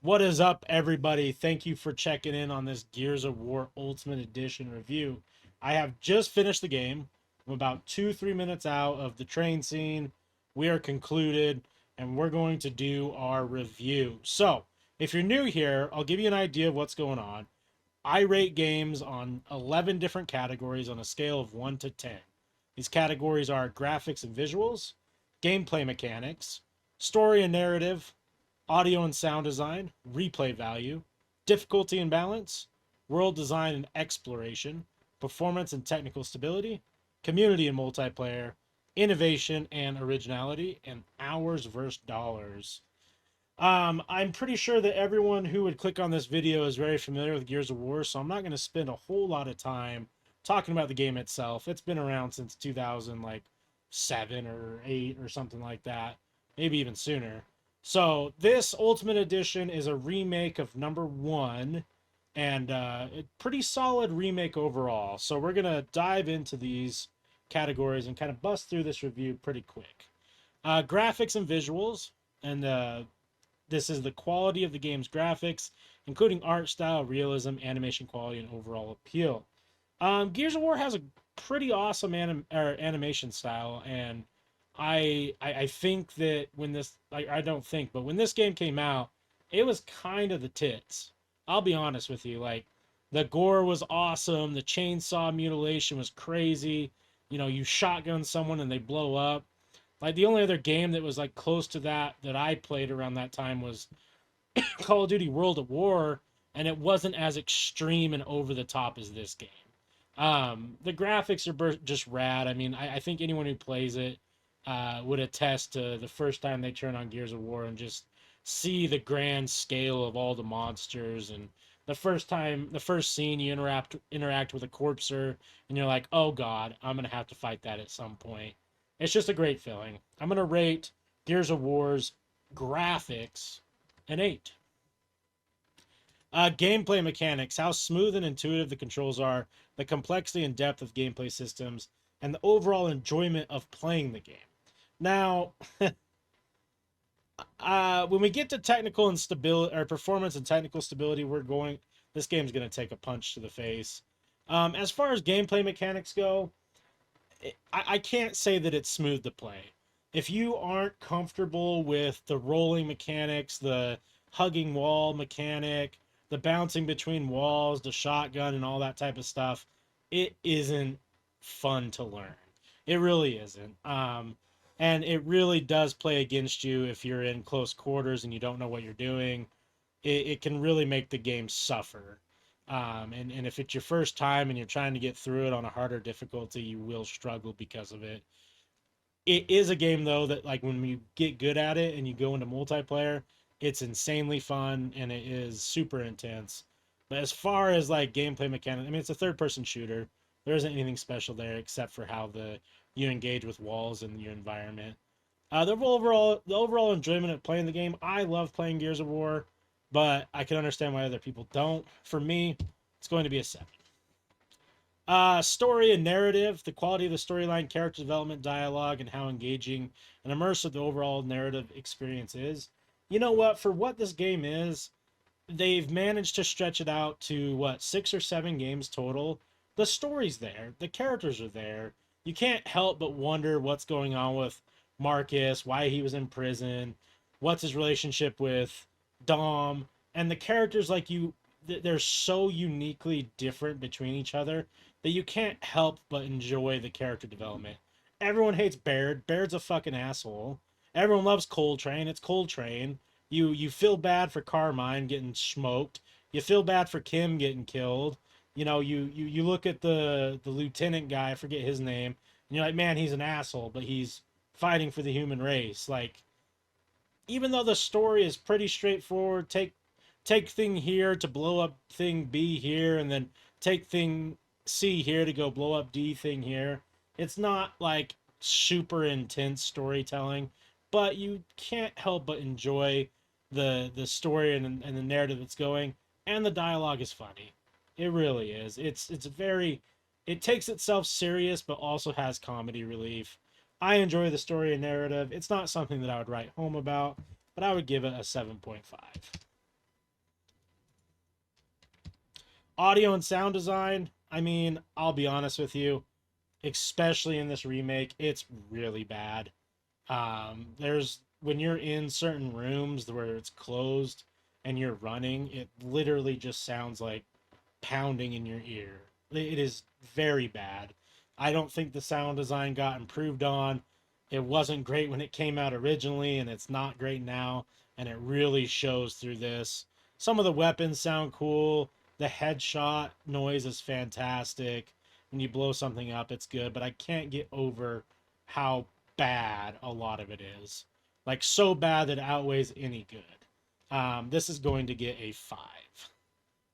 What is up, everybody? Thank you for checking in on this Gears of War Ultimate Edition review. I have just finished the game. I'm about 3 minutes out of the train scene. We are concluded, and we're going to do our review. So, if you're new here, I'll give you an idea of what's going on. I rate games on 11 different categories on a scale of 1 to 10. These categories are graphics and visuals, gameplay mechanics, story and narrative, audio and sound design, replay value, difficulty and balance, world design and exploration, performance and technical stability, community and multiplayer, innovation and originality, and hours versus dollars. I'm pretty sure that everyone who would click on this video is very familiar with Gears of War, so I'm not going to spend a whole lot of time talking about the game itself. It's been around since 2000, like 7 or 8 or something like that, maybe even sooner. So this Ultimate Edition is a remake of number one, and a pretty solid remake overall. So we're gonna dive into these categories and kind of bust through this review pretty quick. Graphics and visuals, and this is the quality of the game's graphics, including art style, realism, animation quality, and overall appeal. Gears of War has a pretty awesome animation style, and I think that when this, like, I don't think, but when this game came out, it was kind of the tits. I'll be honest with you. Like, the gore was awesome, the chainsaw mutilation was crazy. You know, you shotgun someone and they blow up. Like, the only other game that was like close to that that I played around that time was Call of Duty World at War, and it wasn't as extreme and over the top as this game. The graphics are just rad. I mean, I think anyone who plays it would attest to the first time they turn on Gears of War and just see the grand scale of all the monsters, and the first scene you interact with a corpser and you're like, oh god, I'm gonna have to fight that at some point. It's just a great feeling. I'm gonna rate Gears of War's graphics an 8. Gameplay mechanics, how smooth and intuitive the controls are, the complexity and depth of gameplay systems, and the overall enjoyment of playing the game. Now, when we get to technical and stability, or performance and technical stability, this game's going to take a punch to the face. As far as gameplay mechanics go, I can't say that it's smooth to play. If you aren't comfortable with the rolling mechanics, the hugging wall mechanic, the bouncing between walls, the shotgun, and all that type of stuff, it isn't fun to learn. It really isn't. And it really does play against you if you're in close quarters and you don't know what you're doing. It can really make the game suffer. And if it's your first time and you're trying to get through it on a harder difficulty, you will struggle because of it. It is a game, though, that, like, when you get good at it and you go into multiplayer, it's insanely fun and it is super intense. But as far as like gameplay mechanics, I mean, it's a third person shooter. There isn't anything special there except for how you engage with walls in your environment. The overall enjoyment of playing the game, I love playing Gears of War, but I can understand why other people don't. For me, it's going to be a 7. Story and narrative, the quality of the storyline, character development, dialogue, and how engaging and immersive the overall narrative experience is. You know what? For what this game is, they've managed to stretch it out to, what, 6 or 7 games total. The story's there, the characters are there. You can't help but wonder what's going on with Marcus, why he was in prison, what's his relationship with Dom, and the characters, like, they're so uniquely different between each other that you can't help but enjoy the character development. Everyone hates Baird. Baird's a fucking asshole. Everyone loves Coltrane. It's Coltrane. You feel bad for Carmine getting smoked. You feel bad for Kim getting killed. You know, you look at the lieutenant guy, I forget his name, and you're like, man, he's an asshole, but he's fighting for the human race. Like, even though the story is pretty straightforward, take thing here to blow up thing B here, and then take thing C here to go blow up D thing here. It's not like super intense storytelling, but you can't help but enjoy the story and the narrative that's going, and the dialogue is funny. It really is. It takes itself serious but also has comedy relief. I enjoy the story and narrative. It's not something that I would write home about, but I would give it a 7.5. Audio and sound design, I mean, I'll be honest with you, especially in this remake, it's really bad. There's when you're in certain rooms where it's closed and you're running, it literally just sounds like pounding in your ear. It is very bad. I don't think the sound design got improved on. It wasn't great when it came out originally, and it's not great now, and it really shows through this. Some of the weapons sound cool. The headshot noise is fantastic. When you blow something up, it's good, but I can't get over how bad a lot of it is. Like, so bad that it outweighs any good. This is going to get a 5.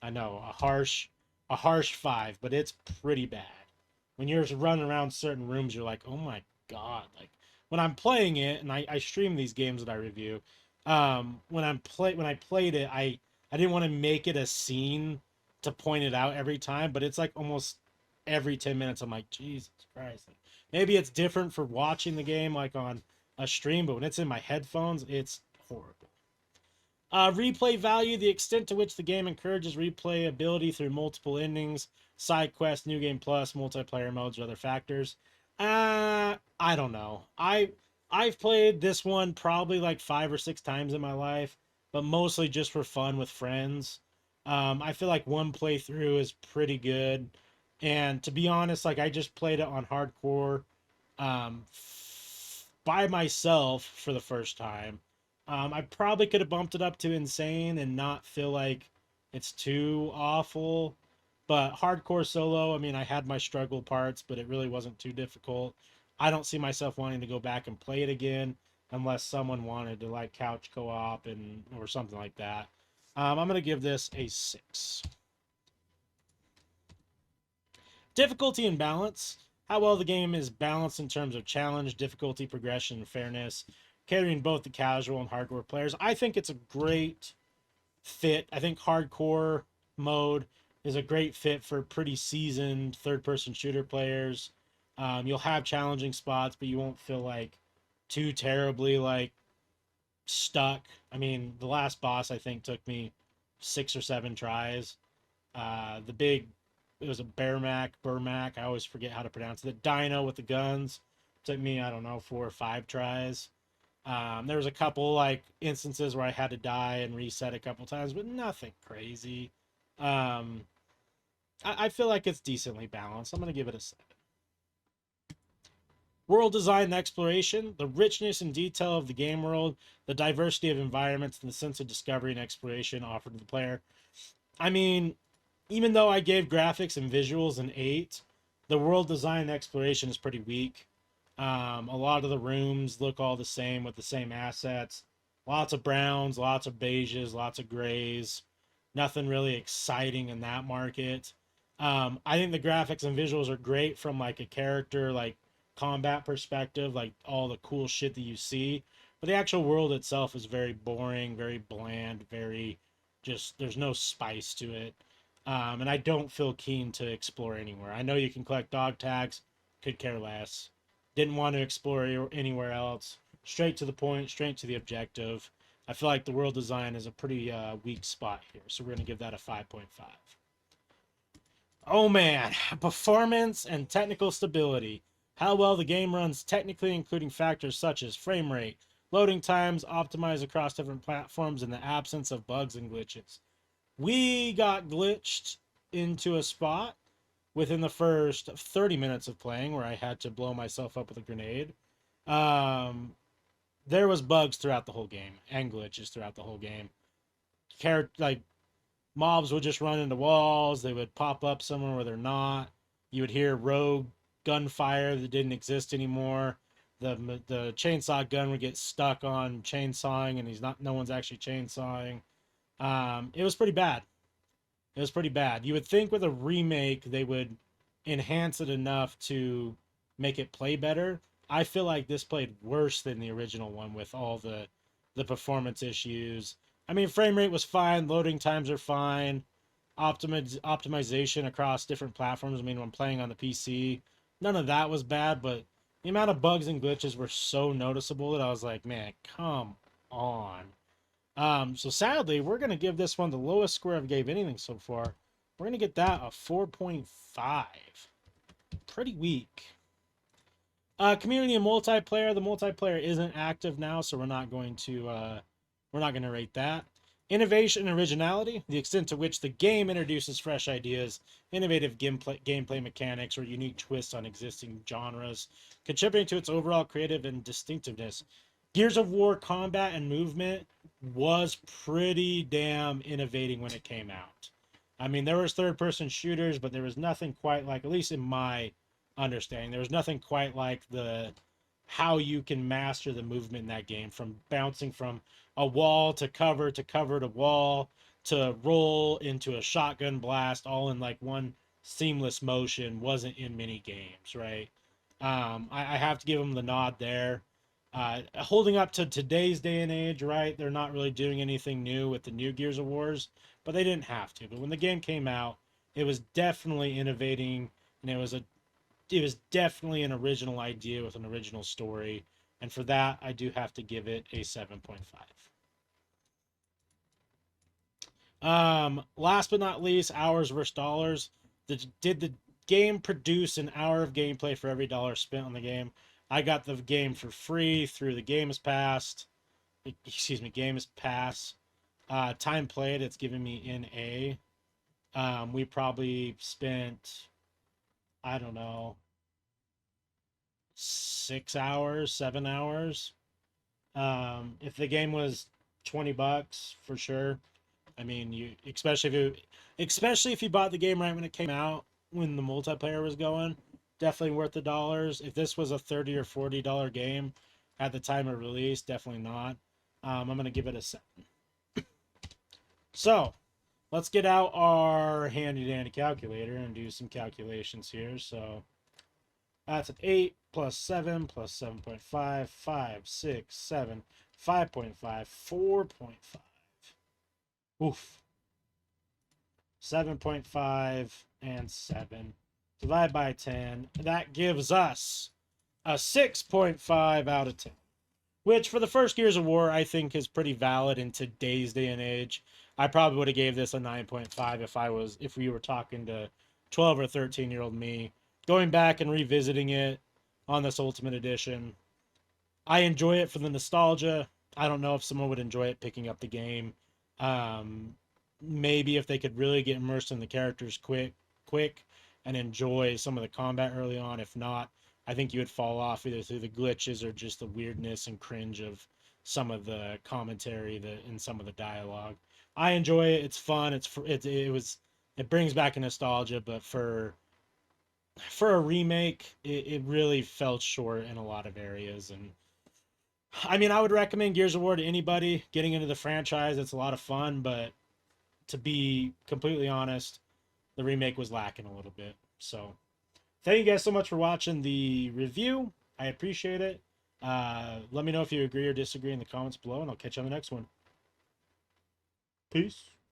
I know, a harsh 5, but it's pretty bad. When you're running around certain rooms, you're like, oh my god! Like when I'm playing it, and I stream these games that I review. When I played it, I didn't want to make it a scene to point it out every time, but it's like almost every 10 minutes. I'm like, Jesus Christ! Like, maybe it's different for watching the game like on a stream, but when it's in my headphones, it's horrible. Replay value, the extent to which the game encourages replayability through multiple endings, side quests, new game plus, multiplayer modes, or other factors. I don't know. I've played this one probably like 5 or 6 times in my life, but mostly just for fun with friends. I feel like one playthrough is pretty good, and to be honest, like I just played it on hardcore, by myself for the first time. I probably could have bumped it up to insane and not feel like it's too awful. But hardcore solo, I mean, I had my struggle parts, but it really wasn't too difficult. I don't see myself wanting to go back and play it again unless someone wanted to like couch co-op and or something like that. I'm gonna give this a 6. Difficulty and balance. How well the game is balanced in terms of challenge, difficulty, progression, and fairness, catering both the casual and hardcore players. I think it's a great fit. I think hardcore mode is a great fit for pretty seasoned third person shooter players. You'll have challenging spots, but you won't feel like too terribly like stuck. I mean, the last boss I think took me 6 or 7 tries. The big, it was a Burmac. I always forget how to pronounce it. The dino with the guns took me, I don't know, 4 or 5 tries. There was a couple like instances where I had to die and reset a couple times, but nothing crazy. Um, I feel like it's decently balanced. I'm gonna give it a 7. World design and exploration, the richness and detail of the game world, the diversity of environments, and the sense of discovery and exploration offered to the player. I mean, even though I gave graphics and visuals an 8, the world design and exploration is pretty weak. A lot of the rooms look all the same with the same assets. Lots of browns, lots of beiges, lots of grays. Nothing really exciting in that market. I think the graphics and visuals are great from like a character like combat perspective, like all the cool shit that you see. But the actual world itself is very boring, very bland, very just there's no spice to it. And I don't feel keen to explore anywhere. I know you can collect dog tags, could care less. Didn't want to explore anywhere else. Straight to the point, straight to the objective. I feel like the world design is a pretty weak spot here, so we're going to give that a 5.5. Oh man, performance and technical stability. How well the game runs technically, including factors such as frame rate, loading times, optimized across different platforms, and the absence of bugs and glitches. We got glitched into a spot within the first 30 minutes of playing where I had to blow myself up with a grenade. Um, there was bugs throughout the whole game and glitches throughout the whole game. Like mobs would just run into walls. They would pop up somewhere where they're not. You would hear rogue gunfire that didn't exist anymore. The chainsaw gun would get stuck on chainsawing, and no one's actually chainsawing. It was pretty bad. It was pretty bad. You would think with a remake they would enhance it enough to make it play better. I feel like this played worse than the original one with all the performance issues. I mean, frame rate was fine, loading times are fine, optimization across different platforms. I mean, when playing on the PC, none of that was bad, but the amount of bugs and glitches were so noticeable that I was like, man, come on. So sadly, we're gonna give this one the lowest score I've gave anything so far, We're going to get that a 4.5. Pretty weak. Community and multiplayer. The multiplayer isn't active now, so we're not going to rate that. Innovation and originality, the extent to which the game introduces fresh ideas, innovative gameplay mechanics, or unique twists on existing genres, contributing to its overall creative and distinctiveness. Gears of War combat and movement was pretty damn innovating when it came out. I mean, there was third-person shooters, but there was nothing quite like, at least in my understanding, there was nothing quite like the how you can master the movement in that game, from bouncing from a wall to cover to wall to roll into a shotgun blast, all in like one seamless motion. Wasn't in many games, right? I have to give them the nod there. Holding up to today's day and age, right? They're not really doing anything new with the new Gears of Wars, but they didn't have to. But when the game came out, it was definitely innovating, and it was definitely an original idea with an original story. And for that, I do have to give it a 7.5. Last but not least, hours versus dollars. Did the game produce an hour of gameplay for every dollar spent on the game? I got the game for free through the Games Pass. Games Pass. Time played, it's giving me an A. We probably spent, I don't know, 6 hours, 7 hours. If the game was $20 for sure. I mean, especially if you bought the game right when it came out, when the multiplayer was going, definitely worth the dollars. If this was a $30 or $40 game at the time of release, definitely not. I'm gonna give it a 7. So let's get out our handy dandy calculator and do some calculations here. So that's an 8 plus 7 plus 7.5, 5, 6, 7, 5.5, 4.5. Oof. 7.5 and 7. Divide by 10. That gives us a 6.5 out of 10. Which, for the first Gears of War, I think is pretty valid in today's day and age. I probably would have gave this a 9.5 if we were talking to 12 or 13-year-old me. Going back and revisiting it on this Ultimate Edition, I enjoy it for the nostalgia. I don't know if someone would enjoy it picking up the game. Maybe if they could really get immersed in the characters quick and enjoy some of the combat early on. If not, I think you would fall off either through the glitches or just the weirdness and cringe of some of the commentary and some of the dialogue. I enjoy it. It's fun. It brings back a nostalgia, but for a remake, it really fell short in a lot of areas. And I mean, I would recommend Gears of War to anybody getting into the franchise. It's a lot of fun, but to be completely honest, the remake was lacking a little bit. So thank you guys so much for watching the review. I appreciate it. Let me know if you agree or disagree in the comments below, and I'll catch you on the next one. Peace.